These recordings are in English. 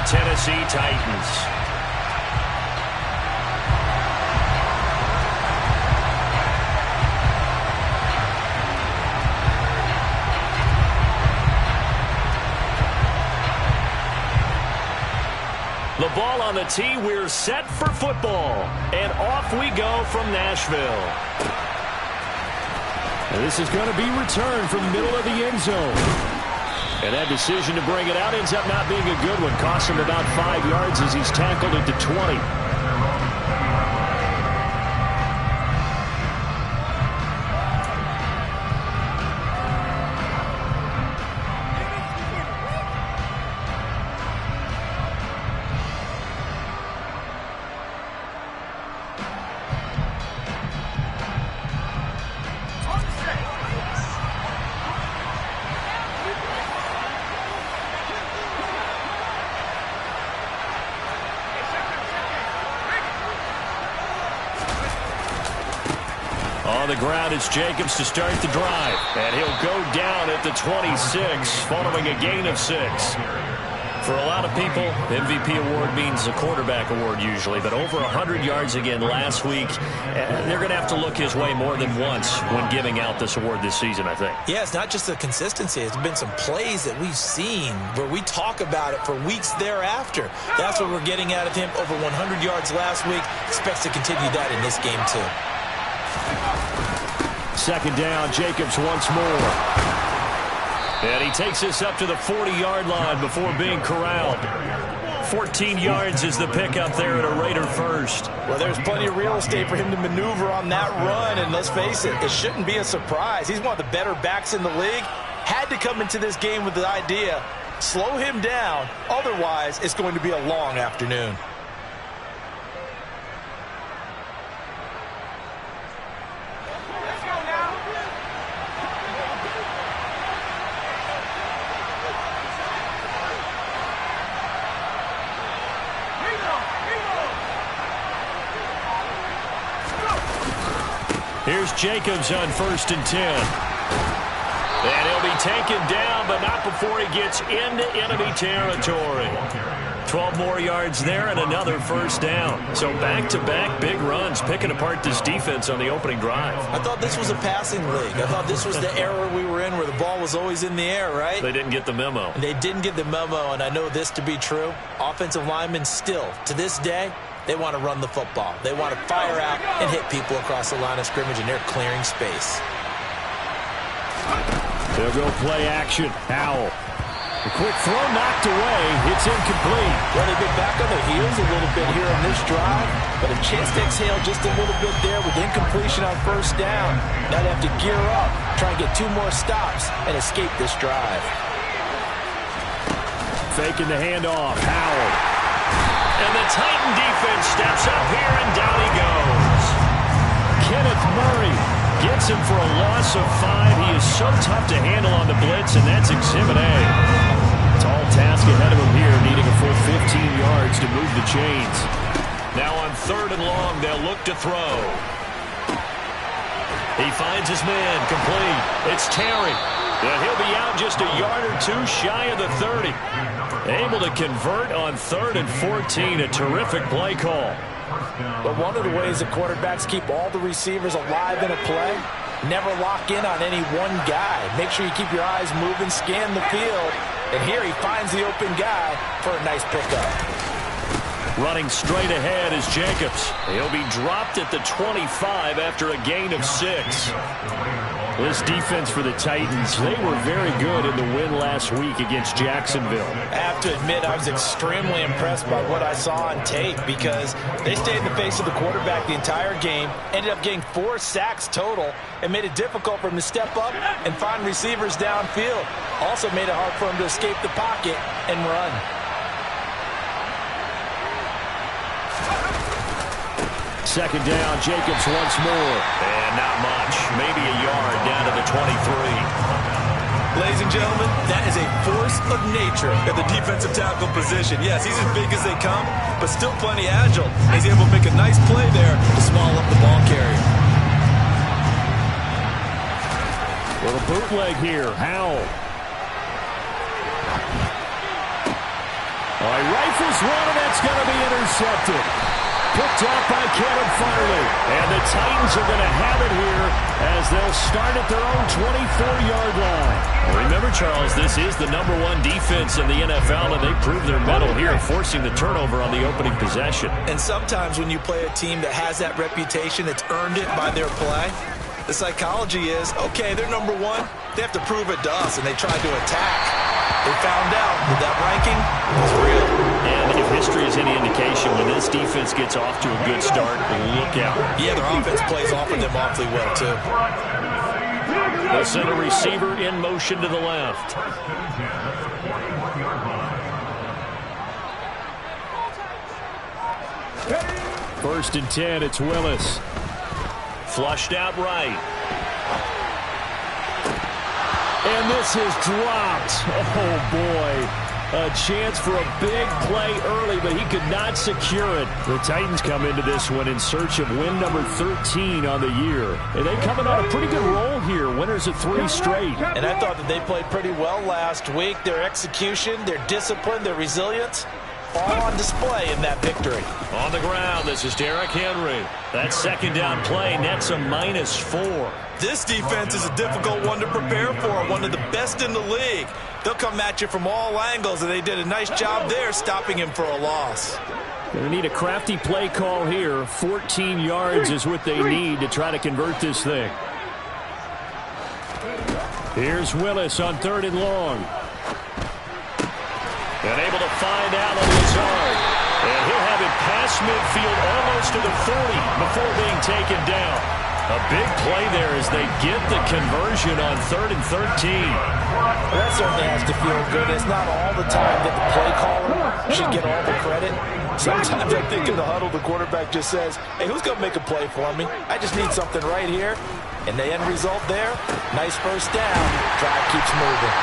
Tennessee Titans. The ball on the tee. We're set for football. And off we go from Nashville. And this is going to be returned from the middle of the end zone. And that decision to bring it out ends up not being a good one. Costs him about 5 yards as he's tackled at the 20. On the ground, it's Jacobs to start the drive. And he'll go down at the 26, following a gain of 6. For a lot of people, MVP award means a quarterback award usually. But over 100 yards again last week, they're going to have to look his way more than once when giving out this award this season, I think. Yeah, it's not just the consistency. It's been some plays that we've seen where we talk about it for weeks thereafter. That's what we're getting out of him. Over 100 yards last week. Expects to continue that in this game, too. Second down, Jacobs once more. And he takes this up to the 40-yard line before being corralled. 14 yards is the pickup there at a Raider first. Well, there's plenty of real estate for him to maneuver on that run, and let's face it, it shouldn't be a surprise. He's one of the better backs in the league. Had to come into this game with the idea, slow him down, otherwise it's going to be a long afternoon. Here's Jacobs on 1st and 10. And he'll be taken down, but not before he gets into enemy territory. 12 more yards there and another first down. So back-to-back big runs, picking apart this defense on the opening drive. I thought this was a passing league. I thought this was the era we were in where the ball was always in the air, right? They didn't get the memo. They didn't get the memo, and I know this to be true. Offensive linemen still, to this day, they want to run the football. They want to fire out and hit people across the line of scrimmage, and they're clearing space. They'll go play action. Howell. A quick throw knocked away. It's incomplete. Well, they've been back on their heels a little bit here on this drive, but a chance to exhale just a little bit there with incompletion on first down. Now they have to gear up, try and get 2 more stops, and escape this drive. Faking the handoff. Howell. And the Titan defense steps up here, and down he goes. Kenneth Murray gets him for a loss of 5. He is so tough to handle on the blitz, and that's Exhibit A. Tall task ahead of him here, needing a full 15 yards to move the chains. Now on 3rd and long, they'll look to throw. He finds his man, complete. It's Terry. And he'll be out just a yard or 2 shy of the 30. Able to convert on 3rd and 14. A terrific play call. But one of the ways that quarterbacks keep all the receivers alive in a play, never lock in on any one guy. Make sure you keep your eyes moving, scan the field. And here he finds the open guy for a nice pickup. Running straight ahead is Jacobs. He'll be dropped at the 25 after a gain of 6. This defense for the Titans, they were very good in the win last week against Jacksonville. I have to admit, I was extremely impressed by what I saw on tape because they stayed in the face of the quarterback the entire game, ended up getting 4 sacks total, and made it difficult for him to step up and find receivers downfield. Also made it hard for him to escape the pocket and run. Second down, Jacobs once more. And not much. Maybe a yard down to the 23. Ladies and gentlemen, that is a force of nature at the defensive tackle position. Yes, he's as big as they come, but still plenty agile. He's able to make a nice play there to small up the ball carrier. Little bootleg here. Howell. All right, rifle one, and that's going to be intercepted. Picked off by Kevin Farley. And the Titans are going to have it here as they'll start at their own 24-yard line. Remember, Charles, this is the #1 defense in the NFL, and they prove their mettle here, forcing the turnover on the opening possession. And sometimes when you play a team that has that reputation, that's earned it by their play, the psychology is, okay, they're #1. They have to prove it to us, and they tried to attack. They found out that that ranking was real. And if history is any indication, when this defense gets off to a good start, look out. Yeah, their offense plays off of them awfully well, too. They'll send a receiver in motion to the left. First and 10, it's Willis. Flushed out right. And this is dropped. Oh, boy. A chance for a big play early, but he could not secure it. The Titans come into this one in search of win number 13 on the year. And they coming on a pretty good roll here. Winners of 3 straight. And I thought that they played pretty well last week. Their execution, their discipline, their resilience, all on display in that victory. On the ground, this is Derrick Henry. That second down play nets a -4. This defense is a difficult one to prepare for, one of the best in the league. They'll come at you from all angles, and they did a nice job there stopping him for a loss. Going to need a crafty play call here. 14 yards is what they need to try to convert this thing. Here's Willis on 3rd and long. And able to find Allen Lazard. And he'll have it past midfield almost to the 40 before being taken down. A big play there as they get the conversion on 3rd and 13. Well, that certainly has to feel good. It's not all the time that the play caller should get all the credit. Sometimes I think in the huddle, the quarterback just says, hey, who's going to make a play for me? I just need something right here. And the end result there, nice first down. Drive keeps moving.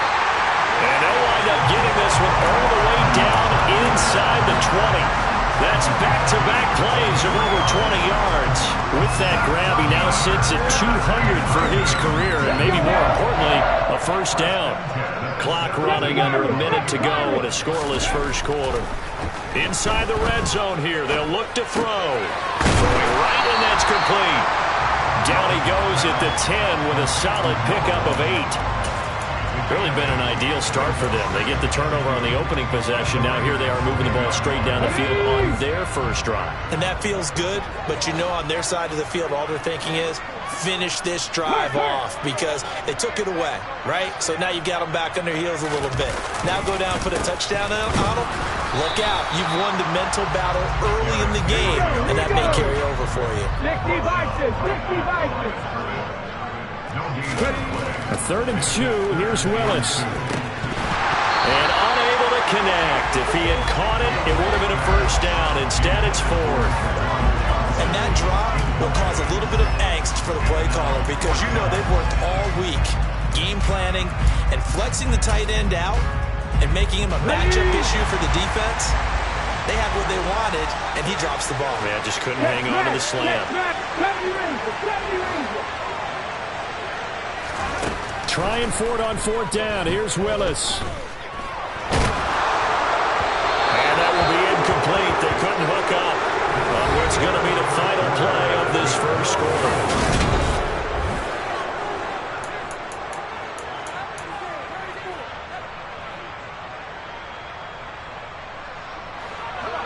And they'll wind up getting this one all the way down inside the 20. That's back-to-back plays of over 20 yards. With that grab, he now sits at 200 for his career, and maybe more importantly, a first down. Clock running under a minute to go in a scoreless first quarter. Inside the red zone here, they'll look to throw. Throwing right, and that's complete. Down he goes at the 10 with a solid pickup of 8. Really been an ideal start for them. They get the turnover on the opening possession. Now here they are moving the ball straight down the field on their first drive. And that feels good, but you know on their side of the field, all they're thinking is finish this drive off because they took it away, right? So now you've got them back on their heels a little bit. Now go down, put a touchdown on them. Look out. You've won the mental battle early in the game, and that may carry over for you. 60 Vikings, 60 Vikings. A 3rd and 2, here's Willis. And unable to connect. If he had caught it, it would have been a first down. Instead, it's 4th. And that drop will cause a little bit of angst for the play caller because you know they've worked all week game planning and flexing the tight end out and making him a matchup issue for the defense. They had what they wanted, and he drops the ball. Man, just couldn't hang on to the slam. Trying for it on 4th down. Here's Willis. And that will be incomplete. They couldn't hook up on what's going to be the final play of this first quarter.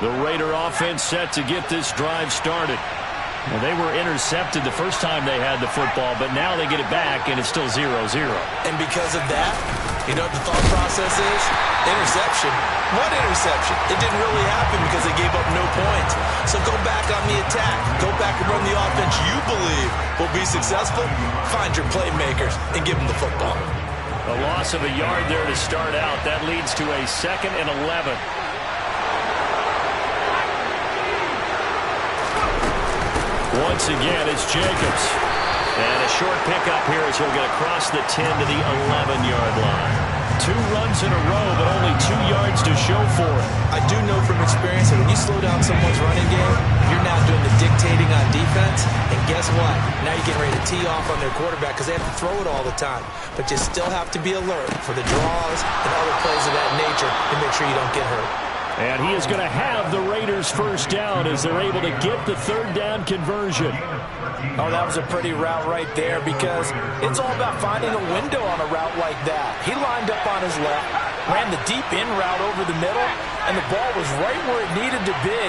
The Raider offense set to get this drive started. Well, they were intercepted the first time they had the football, but now they get it back, and it's still 0-0. And because of that, you know what the thought process is? Interception. What interception? It didn't really happen because they gave up no points. So go back on the attack. Go back and run the offense you believe will be successful. Find your playmakers and give them the football. A loss of a yard there to start out. That leads to a 2nd and 11. Once again, it's Jacobs. And a short pickup here as he'll get across the 10 to the 11-yard line. 2 runs in a row, but only 2 yards to show for it. I do know from experience that when you slow down someone's running game, you're now doing the dictating on defense. And guess what? Now you're getting ready to tee off on their quarterback because they have to throw it all the time. But you still have to be alert for the draws and other plays of that nature to make sure you don't get hurt. And he is going to have the Raiders first down as they're able to get the third down conversion. Oh, that was a pretty route right there because it's all about finding a window on a route like that. He lined up on his left, ran the deep in route over the middle, and the ball was right where it needed to be.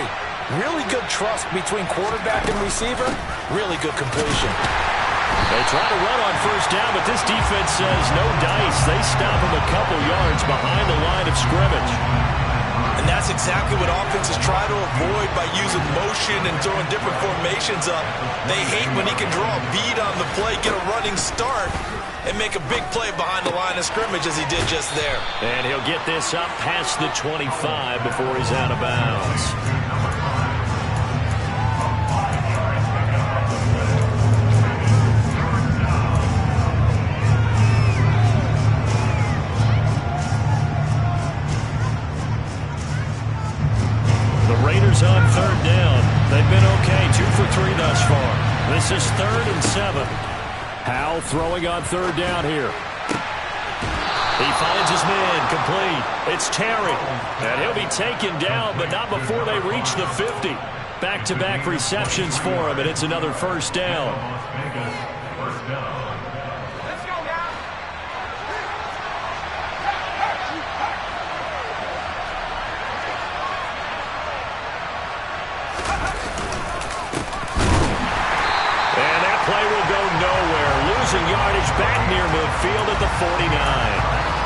Really good trust between quarterback and receiver. Really good completion. They try to run on first down, but this defense says no dice. They stop him a couple yards behind the line of scrimmage. And that's exactly what offenses try to avoid by using motion and throwing different formations up. They hate when he can draw a bead on the play, get a running start, and make a big play behind the line of scrimmage as he did just there. And he'll get this up past the 25 before he's out of bounds. Raiders on third down. They've been okay, 2 for 3 thus far. This is 3rd and 7. Howell throwing on third down here. He finds his man, complete. It's Terry, and he'll be taken down, but not before they reach the 50. Back-to-back receptions for him, and it's another first down. Yardage back near midfield at the 49.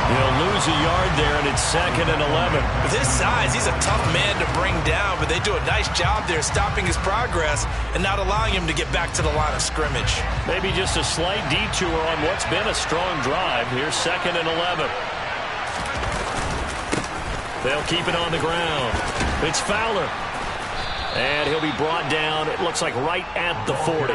He'll lose a yard there, and it's 2nd and 11. With his size, he's a tough man to bring down, but they do a nice job there stopping his progress and not allowing him to get back to the line of scrimmage. Maybe just a slight detour on what's been a strong drive. Here's 2nd and 11. They'll keep it on the ground. It's Fowler. And he'll be brought down, it looks like right at the 40.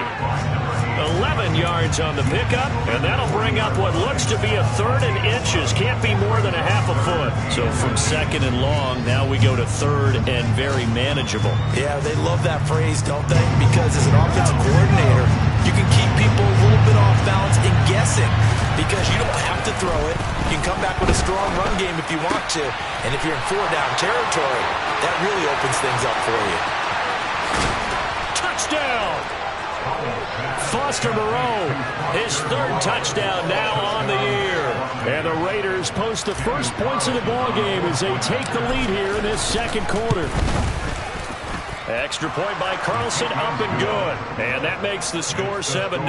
11 yards on the pickup, and that'll bring up what looks to be a 3rd and inches. Can't be more than a half a foot. So from 2nd and long, now we go to 3rd and very manageable. Yeah, they love that phrase, don't they? Because as an offensive coordinator, you can keep people a little bit off balance and guessing because you don't have to throw it. You can come back with a strong run game if you want to. And if you're in 4-down territory, that really opens things up for you. Touchdown! Foster Moreau, his 3rd touchdown now on the year. And the Raiders post the first points of the ball game as they take the lead here in this 2nd quarter. Extra point by Carlson, up and good. And that makes the score 7-0.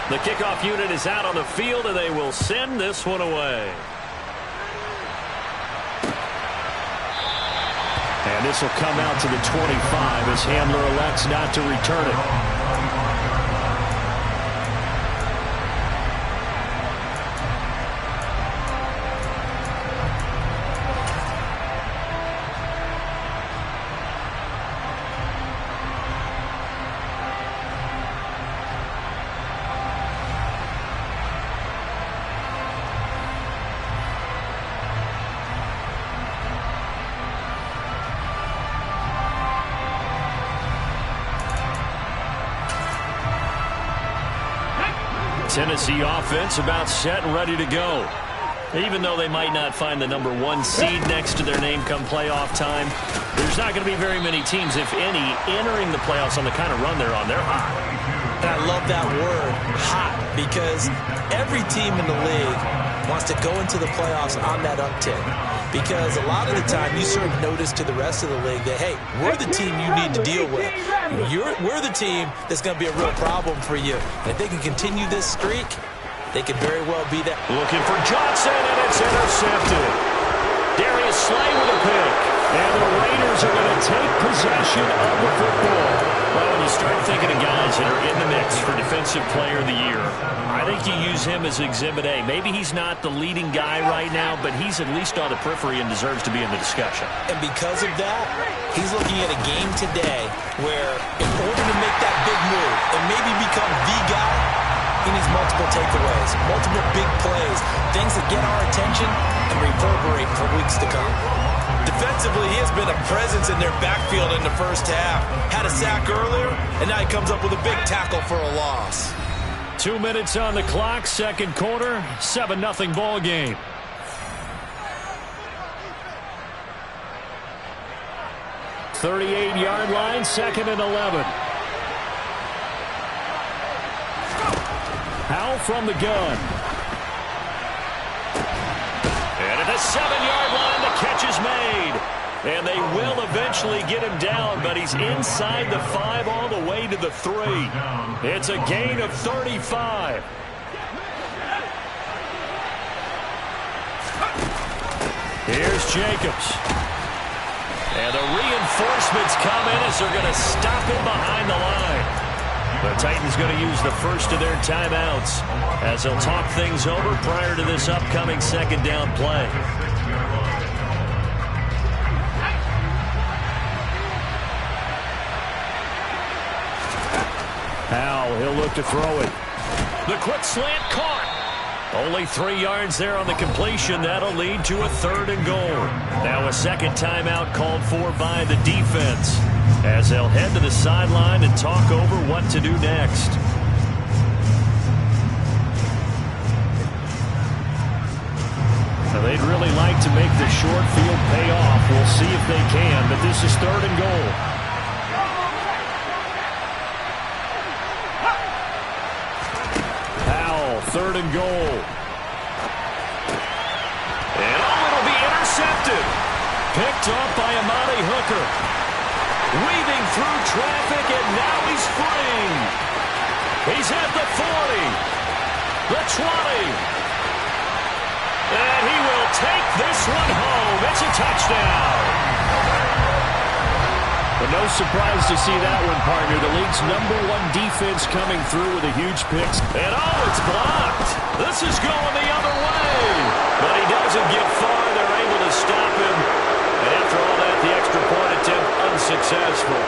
The kickoff unit is out on the field, and they will send this one away. And this will come out to the 25 as Handler elects not to return it. Tennessee offense about set and ready to go. Even though they might not find the #1 seed next to their name come playoff time, there's not going to be very many teams, if any, entering the playoffs on the kind of run they're on. They're hot. And I love that word, hot, because every team in the league wants to go into the playoffs on that uptick. Because a lot of the time you serve notice to the rest of the league that, hey, we're the team you need to deal with. We're the team that's going to be a real problem for you. And if they can continue this streak, they could very well be that. Looking for Johnson, and it's intercepted. Darius Slay with a pick. And the Raiders are going to take possession of the football. Well, when you start thinking of guys that are in the mix for Defensive Player of the Year, I think you use him as Exhibit A. Maybe he's not the leading guy right now, but he's at least on the periphery and deserves to be in the discussion. And because of that, he's looking at a game today where in order to make that big move and maybe become the guy, he needs multiple takeaways, multiple big plays, things that get our attention and reverberate for weeks to come. Defensively, he has been a presence in their backfield in the first half. Had a sack earlier, and now he comes up with a big tackle for a loss. 2 minutes on the clock, 2nd quarter, 7-0 ball game. 38-yard line, 2nd and 11. Howell from the gun. And at the 7-yard line, the catch is made. And they will eventually get him down, but he's inside the 5 all the way to the 3. It's a gain of 35. Here's Jacobs. And the reinforcements come in as they're going to stop him behind the line. The Titans going to use the first of their timeouts as they'll talk things over prior to this upcoming 2nd down play. Howell, he'll look to throw it. The quick slant caught. Only 3 yards there on the completion. That'll lead to a 3rd and goal. Now a 2nd timeout called for by the defense as they'll head to the sideline and talk over what to do next. Now they'd really like to make the short field pay off. We'll see if they can, but this is 3rd and goal. Howell, 3rd and goal. And it'll be intercepted. Picked up by Amani Hooker. Weaving through traffic, and now he's free. He's at the 40, the 20. And he will take this one home. It's a touchdown. But no surprise to see that one, partner. The league's #1 defense coming through with a huge pick. And it's blocked. This is going the other way. But he doesn't get far. They're able to stop him. And after all that, the extra point attempt unsuccessful.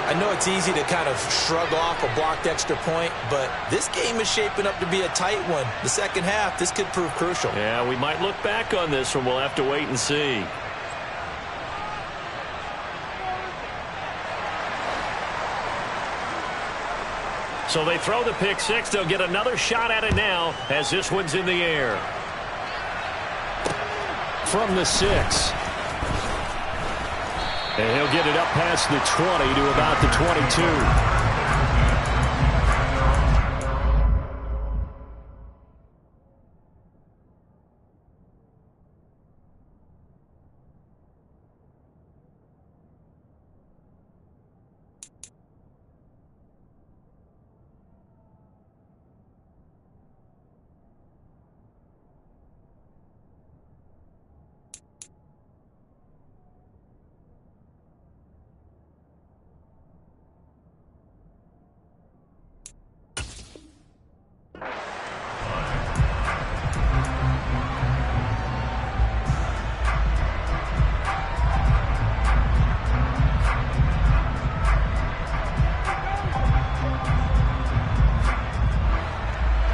I know it's easy to kind of shrug off a blocked extra point, but this game is shaping up to be a tight one. The second half, this could prove crucial. Yeah, we might look back on this one. We'll have to wait and see. So they throw the pick six. They'll get another shot at it now as this one's in the air. From the 6. And he'll get it up past the 20 to about the 22.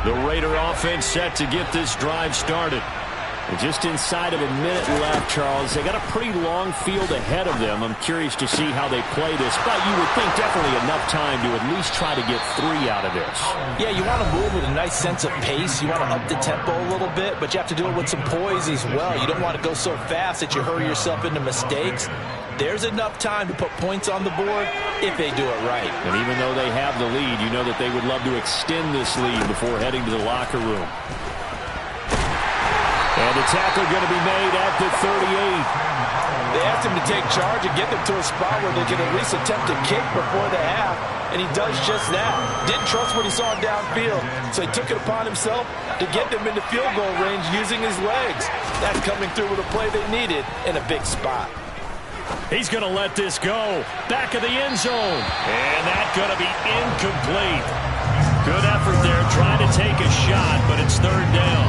The Raider offense set to get this drive started. And just inside of a minute left, Charles. They got a pretty long field ahead of them. I'm curious to see how they play this, but you would think definitely enough time to at least try to get 3 out of this. Yeah, you want to move with a nice sense of pace. You want to up the tempo a little bit, but you have to do it with some poise as well. You don't want to go so fast that you hurry yourself into mistakes. There's enough time to put points on the board if they do it right. And even though they have the lead, you know that they would love to extend this lead before heading to the locker room. And the tackle going to be made at the 38. They asked him to take charge and get them to a spot where they can at least attempt a kick before the half, and he does just that. Didn't trust what he saw downfield, so he took it upon himself to get them into field goal range using his legs. That's coming through with a play they needed in a big spot. He's going to let this go. Back of the end zone. And that's going to be incomplete. Good effort there trying to take a shot, but it's 3rd down.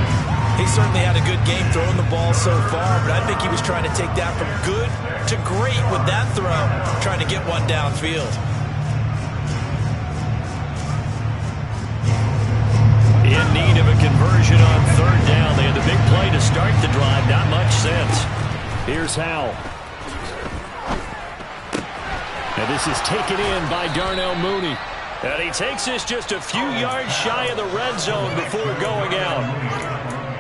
He certainly had a good game throwing the ball so far, but I think he was trying to take that from good to great with that throw, trying to get one downfield. In need of a conversion on 3rd down. They had the big play to start the drive. Not much sense. Here's Howell. And this is taken in by Darnell Mooney. And he takes this just a few yards shy of the red zone before going out.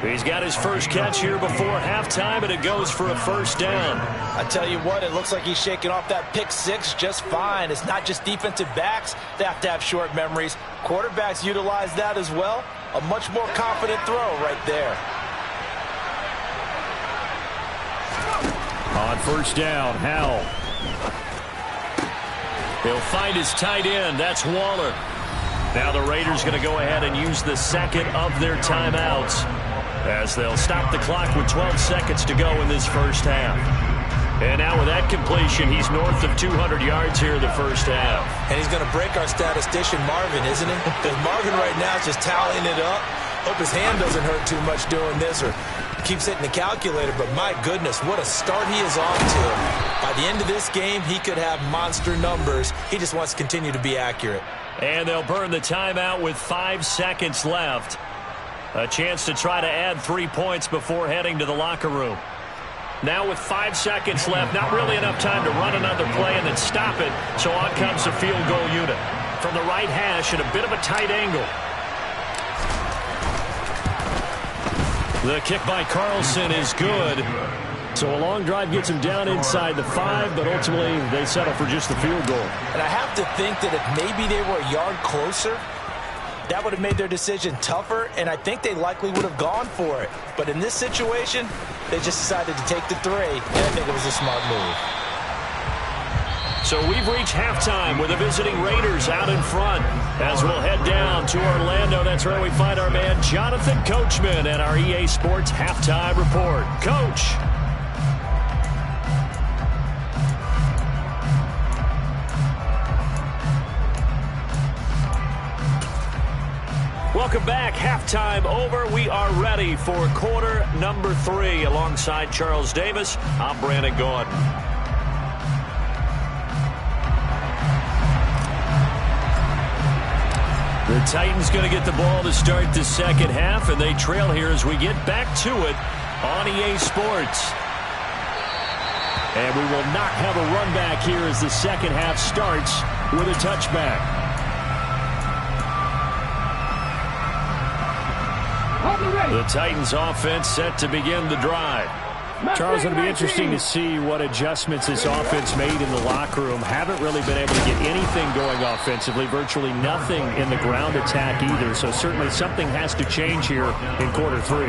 He's got his first catch here before halftime, and it goes for a first down. I tell you what, it looks like he's shaking off that pick six just fine. It's not just defensive backs that have to have short memories. Quarterbacks utilize that as well. A much more confident throw right there. On first down, Howell. He'll find his tight end. That's Waller. Now the Raiders going to go ahead and use the second of their timeouts as they'll stop the clock with 12 seconds to go in this first half. And now with that completion, he's north of 200 yards here in the first half. And he's going to break our statistician Marvin, isn't he? Because Marvin right now is just tallying it up. Hope his hand doesn't hurt too much doing this or keeps hitting the calculator. But my goodness, what a start he is off to. By the end of this game, he could have monster numbers. He just wants to continue to be accurate. And they'll burn the timeout with 5 seconds left. A chance to try to add 3 points before heading to the locker room. Now with 5 seconds left, not really enough time to run another play and then stop it. So on comes the field goal unit. From the right hash at a bit of a tight angle. The kick by Carlson is good. So a long drive gets him down inside the 5, but ultimately they settle for just the field goal. And I have to think that if maybe they were a yard closer, that would have made their decision tougher, and I think they likely would have gone for it. But in this situation, they just decided to take the 3, and I think it was a smart move. So we've reached halftime with the visiting Raiders out in front. As we'll head down to Orlando, that's where we find our man Jonathan Coachman at our EA Sports Halftime Report. Coach. Welcome back. Halftime over. We are ready for quarter number 3. Alongside Charles Davis, I'm Brandon Gordon. The Titans going to get the ball to start the second half, and they trail here as we get back to it on EA Sports. And we will not have a run back here as the second half starts with a touchback. The Titans offense set to begin the drive. Charles, it'll be interesting to see what adjustments this offense made in the locker room. Haven't really been able to get anything going offensively, virtually nothing in the ground attack either. So certainly something has to change here in quarter 3.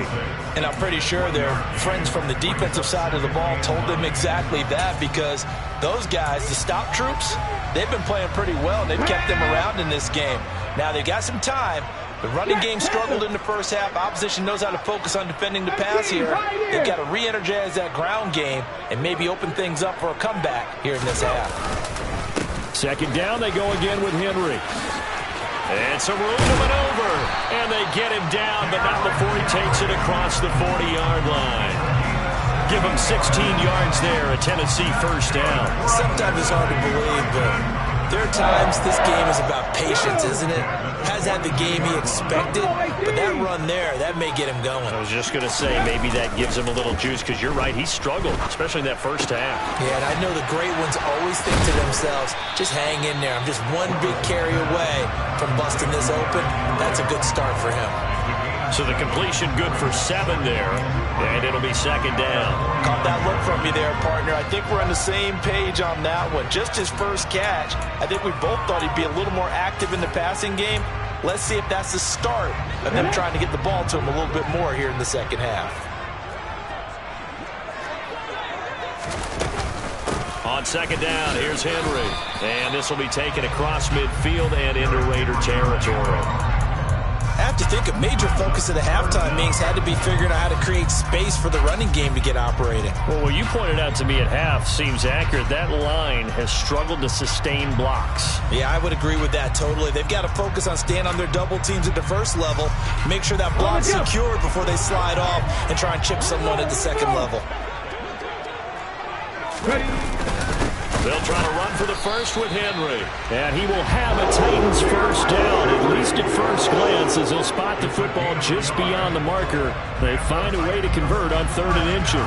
And I'm pretty sure their friends from the defensive side of the ball told them exactly that, because those guys, the stop troops, they've been playing pretty well, and they've kept them around in this game. Now they've got some time. The running game struggled in the first half. Opposition knows how to focus on defending the pass here. They've got to re-energize that ground game and maybe open things up for a comeback here in this half. Second down, they go again with Henry. And some room to maneuver. And they get him down, but not before he takes it across the 40-yard line. Give him 16 yards there, a Tennessee first down. Sometimes it's hard to believe, but there are times this game is about patience, isn't it? Has had the game he expected, but that run there, that may get him going. I was just going to say, maybe that gives him a little juice, because you're right, he struggled, especially in that first half. Yeah, and I know the great ones always think to themselves, just hang in there. I'm just one big carry away from busting this open. That's a good start for him. So the completion good for 7 there, and it'll be second down. Caught that look from you there, partner. I think we're on the same page on that one. Just his first catch. I think we both thought he'd be a little more active in the passing game. Let's see if that's the start of them trying to get the ball to him a little bit more here in the second half. On second down, here's Henry. And this will be taken across midfield and into Raider territory. I have to think a major focus of the halftime meetings had to be figuring out how to create space for the running game to get operating. Well, what you pointed out to me at half seems accurate. That line has struggled to sustain blocks. Yeah, I would agree with that totally. They've got to focus on staying on their double teams at the first level, make sure that block's secured before they slide off and try and chip someone at the second level. They'll try to run for the first with Henry. And he will have a Titans first down, at least at first glance, as he'll spot the football just beyond the marker. They find a way to convert on 3rd and inches.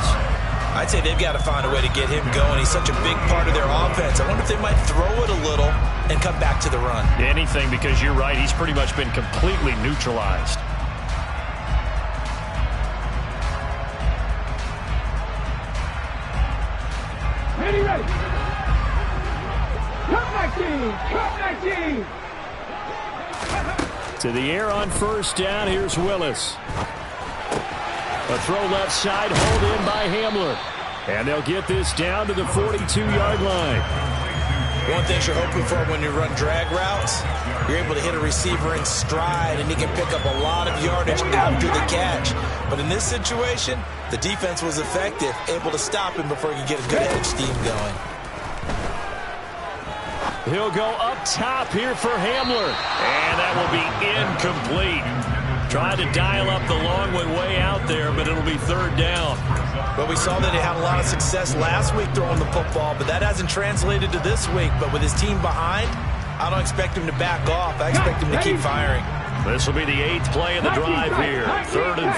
I'd say they've got to find a way to get him going. He's such a big part of their offense. I wonder if they might throw it a little and come back to the run. Anything, because you're right. He's pretty much been completely neutralized. 19. To the air on first down. Here's Willis. A throw left side, hauled in by Hamler. And they'll get this down to the 42-yard line. One thing you're hoping for when you run drag routes, you're able to hit a receiver in stride, and he can pick up a lot of yardage after the catch. But in this situation, the defense was effective, able to stop him before he could get a good edge steam going. He'll go up top here for Hamler. And that will be incomplete. Trying to dial up the long one way out there, but it'll be third down. Well, we saw that he had a lot of success last week throwing the football, but that hasn't translated to this week. But with his team behind, I don't expect him to back off. I expect him to keep firing. This will be the 8th play of the drive here. 3rd and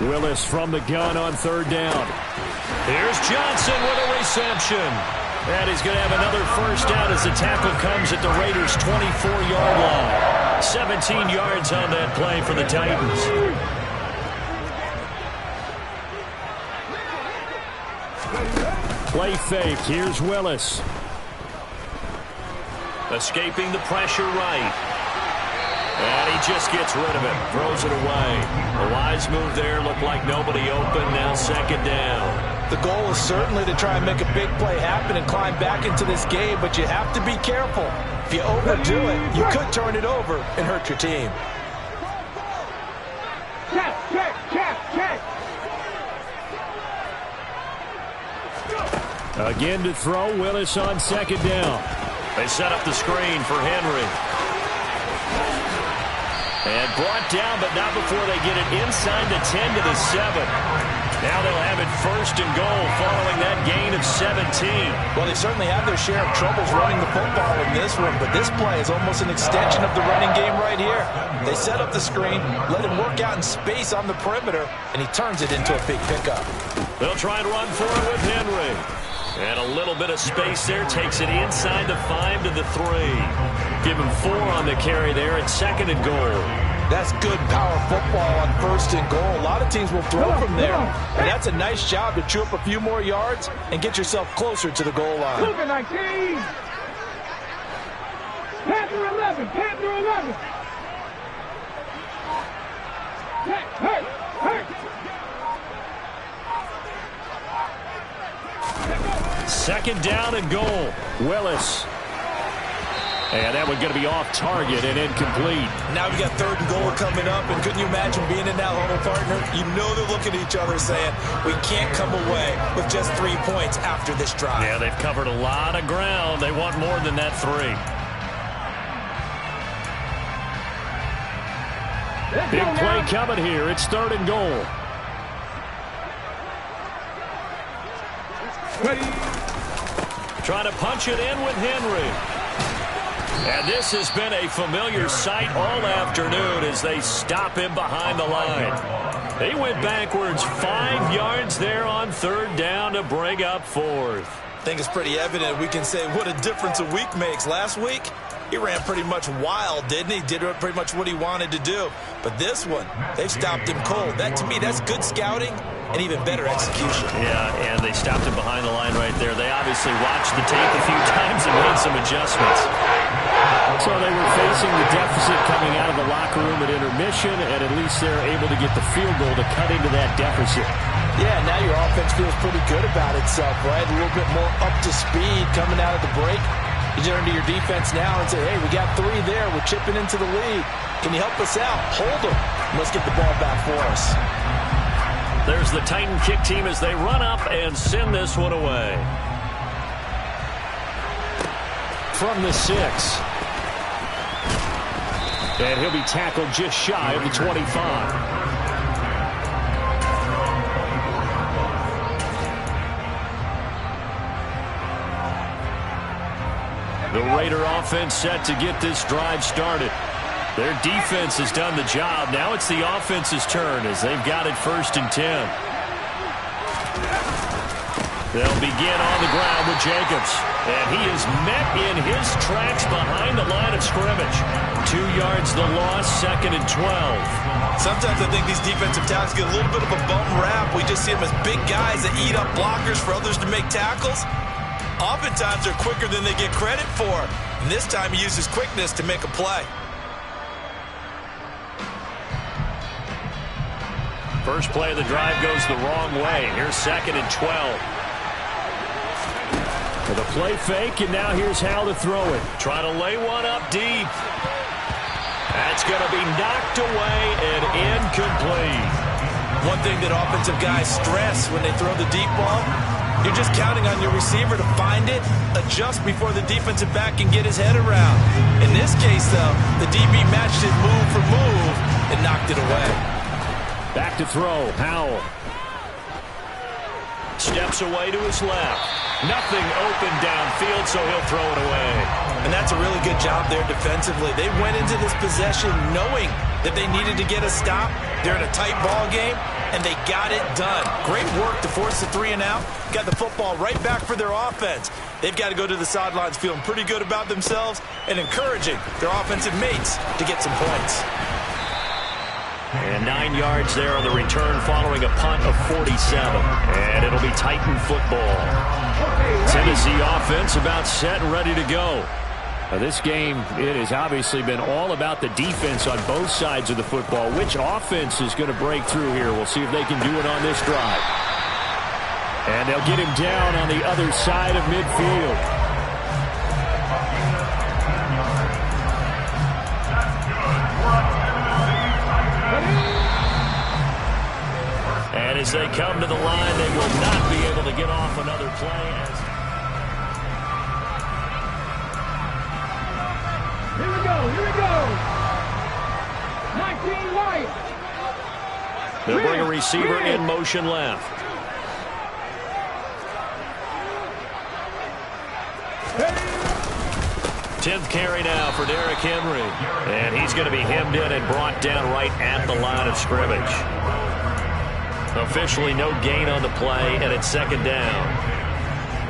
4. Willis from the gun on 3rd down. Here's Johnson with a reception. And he's going to have another first down as the tackle comes at the Raiders' 24-yard line. 17 yards on that play for the Titans. Play fake. Here's Willis. Escaping the pressure right. And he just gets rid of it. Throws it away. A wise move there. Looked like nobody open. Now 2nd down. The goal is certainly to try and make a big play happen and climb back into this game, but you have to be careful. If you overdo it, you could turn it over and hurt your team. Check. Again to throw. Willis on 2nd down. They set up the screen for Henry. And brought down, but not before they get it inside the 10 to the 7. Now they'll have it 1st and goal following that gain of 17. Well, they certainly have their share of troubles running the football in this one, but this play is almost an extension of the running game right here. They set up the screen, let him work out in space on the perimeter, and he turns it into a big pickup. They'll try and run for it with Henry. And a little bit of space there, takes it inside the 5 to the 3. Give him 4 on the carry there at 2nd and goal. That's good power football on 1st and goal. A lot of teams will throw from there. And that's a nice job to chew up a few more yards and get yourself closer to the goal line. Look at 19. Panther 11. Hey. 2nd down and goal. Willis. And that one going to be off target and incomplete. Now we got 3rd and goal coming up, and couldn't you imagine being in that huddle, partner? You know they're looking at each other saying, we can't come away with just 3 points after this drive. Yeah, they've covered a lot of ground. They want more than that 3. Big play coming here. It's 3rd and goal. Trying to punch it in with Henry. And this has been a familiar sight all afternoon as they stop him behind the line. They went backwards 5 yards there on 3rd down to bring up 4th. I think it's pretty evident. We can say what a difference a week makes. Last week, he ran pretty much wild, didn't he? Did pretty much what he wanted to do. But this one, they've stopped him cold. That, to me, that's good scouting and even better execution. Yeah, and they stopped him behind the line right there. They obviously watched the tape a few times and made some adjustments. So they were facing the deficit coming out of the locker room at intermission, and at least they're able to get the field goal to cut into that deficit. Yeah, now your offense feels pretty good about itself, right? A little bit more up to speed coming out of the break. You turn to your defense now and say, hey, we got 3 there. We're chipping into the lead. Can you help us out? Hold them. Let's get the ball back for us. There's the Titan kick team as they run up and send this one away. From the 6. And he'll be tackled just shy of the 25. The Raider offense set to get this drive started. Their defense has done the job. Now it's the offense's turn as they've got it 1st and 10. They'll begin on the ground with Jacobs. And he is met in his tracks behind the line of scrimmage. 2 yards the loss, 2nd and 12. Sometimes I think these defensive tackles get a little bit of a bum rap. We just see them as big guys that eat up blockers for others to make tackles. Oftentimes they're quicker than they get credit for. And this time he uses quickness to make a play. First play of the drive goes the wrong way. Here's 2nd and 12. For the play fake, and now here's Hal to throw it. Try to lay one up deep. That's going to be knocked away and incomplete. One thing that offensive guys stress when they throw the deep ball, you're just counting on your receiver to find it, adjust before the defensive back can get his head around. In this case, though, the DB matched it move for move and knocked it away. Back to throw, Howell. Steps away to his left. Nothing open downfield, so he'll throw it away. And that's a really good job there defensively. They went into this possession knowing that they needed to get a stop. They're in a tight ball game, and they got it done. Great work to force the 3 and out. Got the football right back for their offense. They've got to go to the sidelines feeling pretty good about themselves and encouraging their offensive mates to get some points. And 9 yards there on the return following a punt of 47. And it'll be Titan football. Tennessee offense about set and ready to go. Now this game, it has obviously been all about the defense on both sides of the football. Which offense is going to break through here? We'll see if they can do it on this drive. And they'll get him down on the other side of midfield. And as they come to the line, they will not be able to get off another play. Here we go, here we go. 19 right. They'll bring a receiver in motion left. Hey. 10th carry now for Derrick Henry. And he's going to be hemmed in and brought down right at the line of scrimmage. Officially no gain on the play, and it's 2nd down.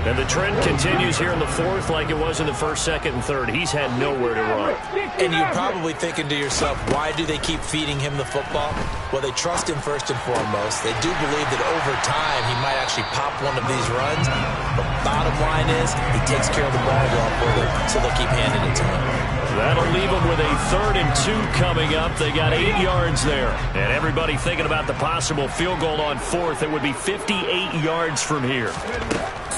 And the trend continues here in the 4th like it was in the 1st, 2nd, and 3rd. He's had nowhere to run. And you're probably thinking to yourself, why do they keep feeding him the football? Well, they trust him first and foremost. They do believe that over time he might actually pop one of these runs. But bottom line is he takes care of the ball well for them, so they'll keep handing it to him. That'll leave them with a 3rd and 2 coming up. They got 8 yards there. And everybody thinking about the possible field goal on 4th. It would be 58 yards from here.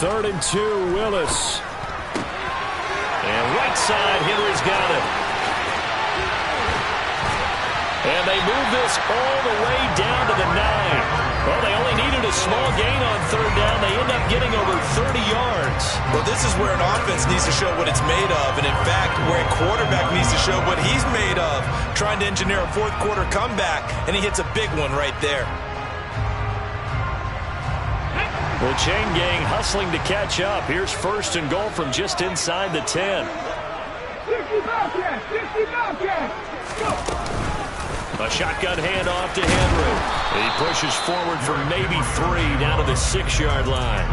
3rd and 2, Willis. And right side, Henry's got it. And they move this all the way down to the 9. Well, they only needed a small gain on 3rd down. They end up getting over 30 yards. Well, this is where an offense needs to show what it's made of. And, in fact, where a quarterback needs to show what he's made of, trying to engineer a 4th quarter comeback, and he hits a big one right there. The chain gang hustling to catch up. Here's 1st and goal from just inside the 10. 60 Bobcats, 60 Bobcats. Go. A shotgun handoff to Henry. He pushes forward for maybe 3 down to the 6-yard line.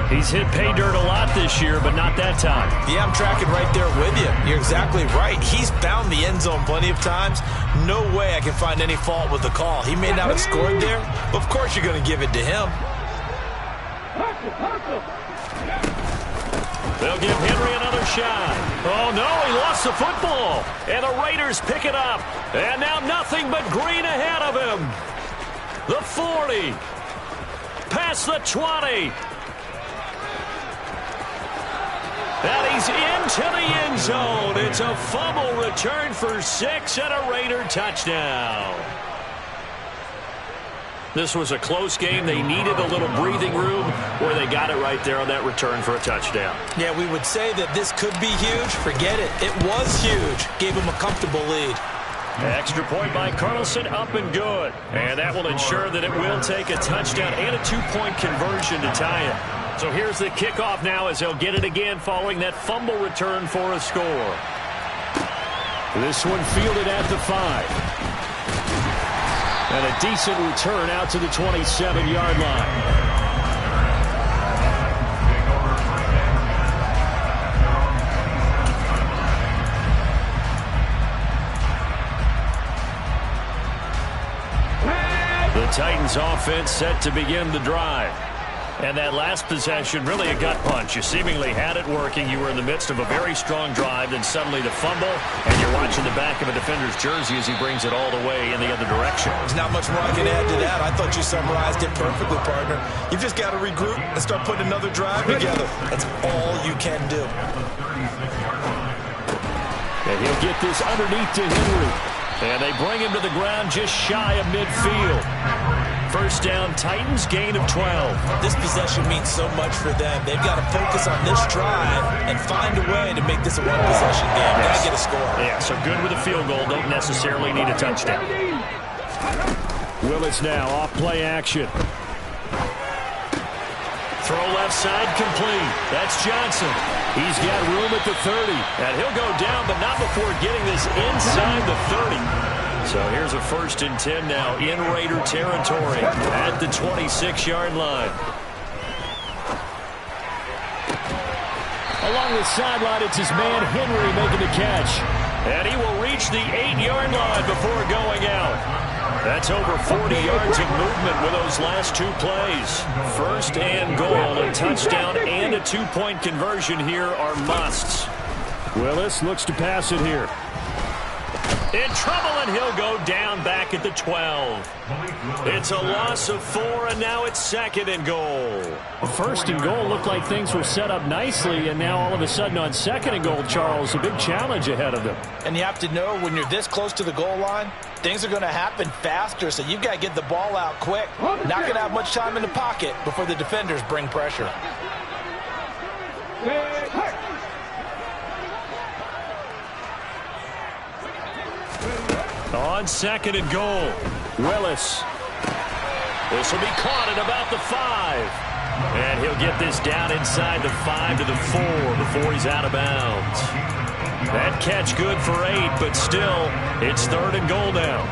He's hit pay dirt a lot this year, but not that time. Yeah, I'm tracking right there with you. You're exactly right. He's found the end zone plenty of times. No way I can find any fault with the call. He may not have scored there, but of course you're going to give it to him. They'll give Henry another shot. Oh, no, he lost the football. And the Raiders pick it up. And now nothing but green ahead of him. The 40. Past the 20. And he's into the end zone. It's a fumble return for 6 and a Raider touchdown. This was a close game. They needed a little breathing room where they got it right there on that return for a touchdown. Yeah, we would say that this could be huge. Forget it. It was huge. Gave him a comfortable lead. Extra point by Carlson, up and good. And that will ensure that it will take a touchdown and a 2-point conversion to tie it. So here's the kickoff now as they'll get it again following that fumble return for a score. This one fielded at the 5. And a decent return out to the 27-yard line. Titans offense set to begin the drive. And that last possession, really a gut punch. You seemingly had it working. You were in the midst of a very strong drive. Then suddenly the fumble, and you're watching the back of a defender's jersey as he brings it all the way in the other direction. There's not much more I can add to that. I thought you summarized it perfectly, partner. You've just got to regroup and start putting another drive together. That's all you can do. And he'll get this underneath to Henry. And they bring him to the ground just shy of midfield. First down, Titans, gain of 12. This possession means so much for them. They've got to focus on this drive and find a way to make this a one-possession game. Got to get a score. Yeah, so good with a field goal. Don't necessarily need a touchdown. Willis now off play action. Throw left side complete. That's Johnson. He's got room at the 30. And he'll go down, but not before getting this inside the 30. So here's a 1st and 10 now in Raider territory at the 26-yard line. Along the sideline, it's his man Henry making the catch. And he will reach the 8-yard line before going out. That's over 40 yards of movement with those last 2 plays. 1st and goal, a touchdown and a 2-point conversion here are musts. Willis looks to pass it here. In trouble, and he'll go down back at the 12. It's a loss of 4, and now it's 2nd and goal. 1st and goal looked like things were set up nicely, and now all of a sudden on 2nd and goal, Charles, a big challenge ahead of them. And you have to know when you're this close to the goal line, things are going to happen faster, so you've got to get the ball out quick. Not going to have much time in the pocket before the defenders bring pressure. On 2nd and goal, Willis. This will be caught at about the 5. And he'll get this down inside the 5 to the 4 before he's out of bounds. That catch good for 8, but still, it's 3rd and goal now.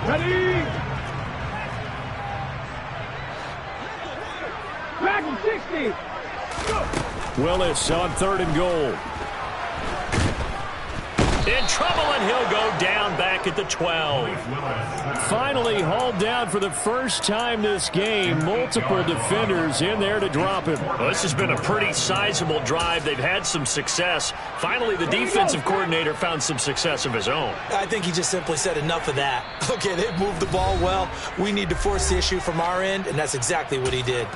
Ready? Back in 60. Go. Willis on 3rd and goal. In trouble, and he'll go down back at the 12. Finally hauled down for the first time this game. Multiple defenders in there to drop him. Well, this has been a pretty sizable drive. They've had some success. Finally, the defensive coordinator found some success of his own. I think he just simply said enough of that. Okay, they've moved the ball well. We need to force the issue from our end, and that's exactly what he did.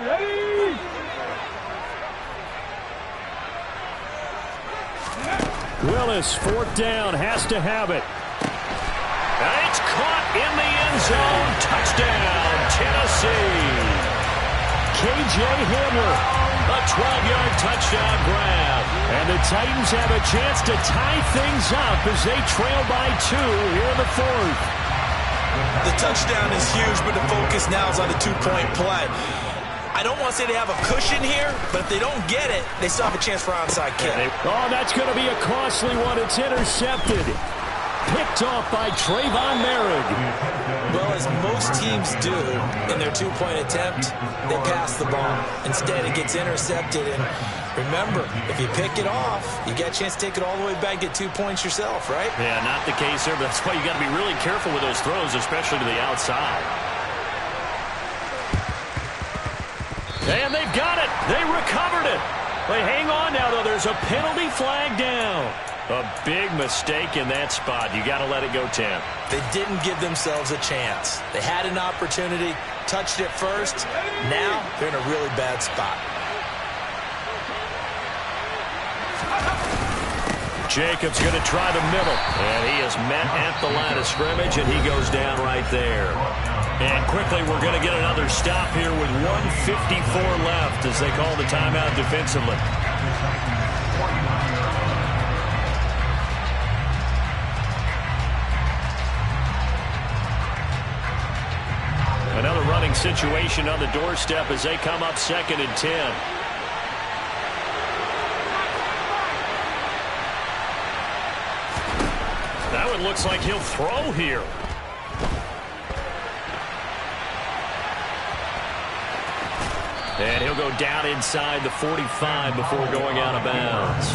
Ready? Willis, 4th down, has to have it. And it's caught in the end zone. Touchdown, Tennessee. K.J. Hamler, a 12-yard touchdown grab. And the Titans have a chance to tie things up as they trail by 2 here in the 4th. The touchdown is huge, but the focus now is on the 2-point play. I don't want to say they have a cushion here, but if they don't get it, they still have a chance for onside kick. Oh, that's going to be a costly one. It's intercepted. Picked off by Trayvon Merrick. Well, as most teams do in their 2-point attempt, they pass the ball. Instead, it gets intercepted. And remember, if you pick it off, you get a chance to take it all the way back, get 2 points yourself, right? Yeah, not the case there, but that's why you got to be really careful with those throws, especially to the outside. And they've got it. They recovered it. They hang on now, though. There's a penalty flag down. A big mistake in that spot. You got to let it go, Tim. They didn't give themselves a chance. They had an opportunity, touched it first. Now they're in a really bad spot. Jacobs going to try the middle. And he is met at the line of scrimmage, and he goes down right there. And quickly, we're going to get another stop here with 1:54 left as they call the timeout defensively. Another running situation on the doorstep as they come up 2nd and 10. That one looks like he'll throw here. And he'll go down inside the 45 before going out of bounds.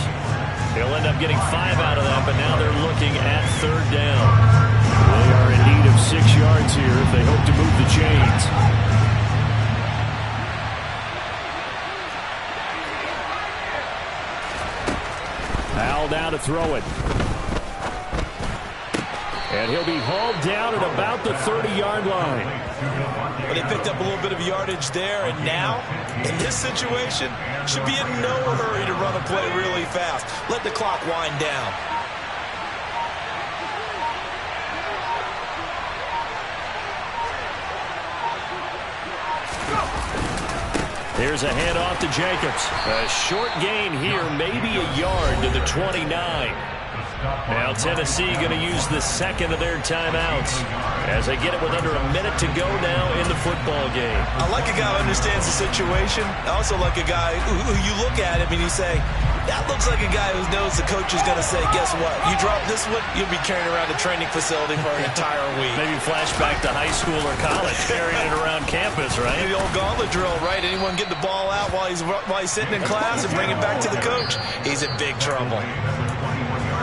He'll end up getting 5 out of that, but now they're looking at 3rd down. They are in need of 6 yards here if they hope to move the chains. Powell down to throw it. And he'll be hauled down at about the 30-yard line. Well, they picked up a little bit of yardage there, and now, in this situation, should be in no hurry to run a play really fast. Let the clock wind down. Here's a handoff to Jacobs. A short gain here, maybe a yard to the 29. Now Tennessee going to use the second of their timeouts as they get it with under a minute to go now in the football game. I like a guy who understands the situation. I also like a guy who you look at him and you say, that looks like a guy who knows the coach is going to say, guess what? You drop this one, you'll be carrying around the training facility for an entire week. Maybe flashback to high school or college, carrying it around campus, right? Maybe the old gauntlet drill, right? Anyone get the ball out while he's sitting in class and bring it back to the coach? He's in big trouble.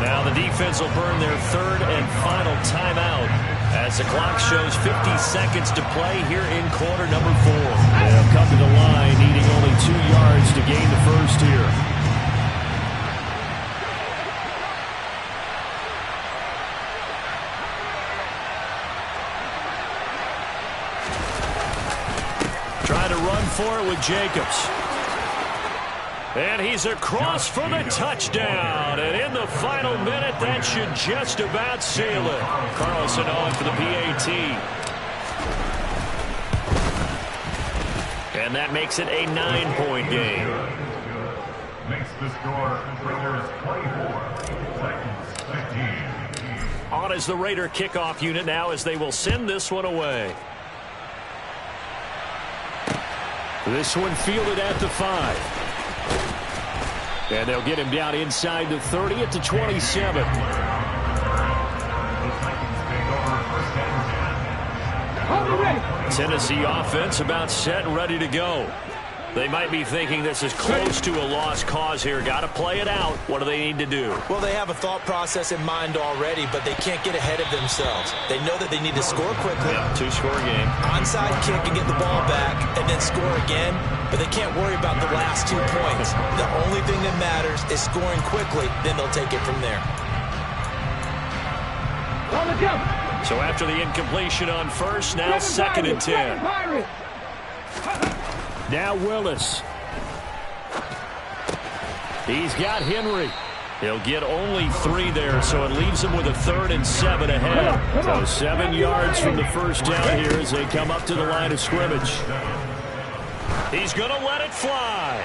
Now the defense will burn their 3rd and final timeout as the clock shows 50 seconds to play here in quarter number 4. They'll come to the line needing only 2 yards to gain the first here. Trying to run for it with Jacobs. And he's across for the touchdown. And in the final minute, that should just about seal it. Carlson on for the PAT. And that makes it a 9-point game. Makes the score Raiders 24, Titans 15. On is the Raider kickoff unit now as they will send this one away. This one fielded at the 5. And they'll get him down inside the 30 at the 27. Tennessee offense about set and ready to go. They might be thinking this is close to a lost cause here. Got to play it out. What do they need to do? Well, they have a thought process in mind already, but they can't get ahead of themselves. They know that they need to score quickly. Yeah, 2-score game. Onside kick and get the ball back and then score again, but they can't worry about the last 2 points. The only thing that matters is scoring quickly, then they'll take it from there. So after the incompletion on first, now 2nd and 10. Now Willis. He's got Henry. He'll get only 3 there, so it leaves him with a 3rd and 7 ahead. So 7 yards from the first down here as they come up to the line of scrimmage. He's going to let it fly.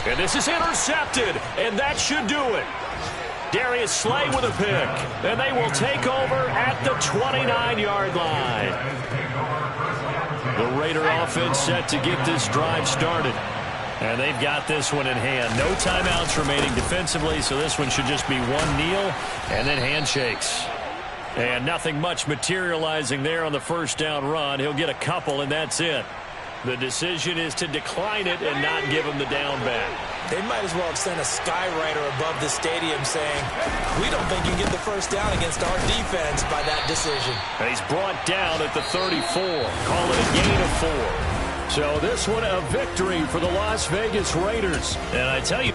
And this is intercepted, and that should do it. Darius Slay with a pick, and they will take over at the 29-yard line. The Raider offense set to get this drive started. And they've got this one in hand. No timeouts remaining defensively, so this one should just be one kneel and then handshakes. And nothing much materializing there on the first down run. He'll get a couple, and that's it. The decision is to decline it and not give him the down back. They might as well have sent a skywriter above the stadium saying, we don't think you can get the first down against our defense by that decision. And he's brought down at the 34. Call it a gain of 4. So this one a victory for the Las Vegas Raiders. And I tell you...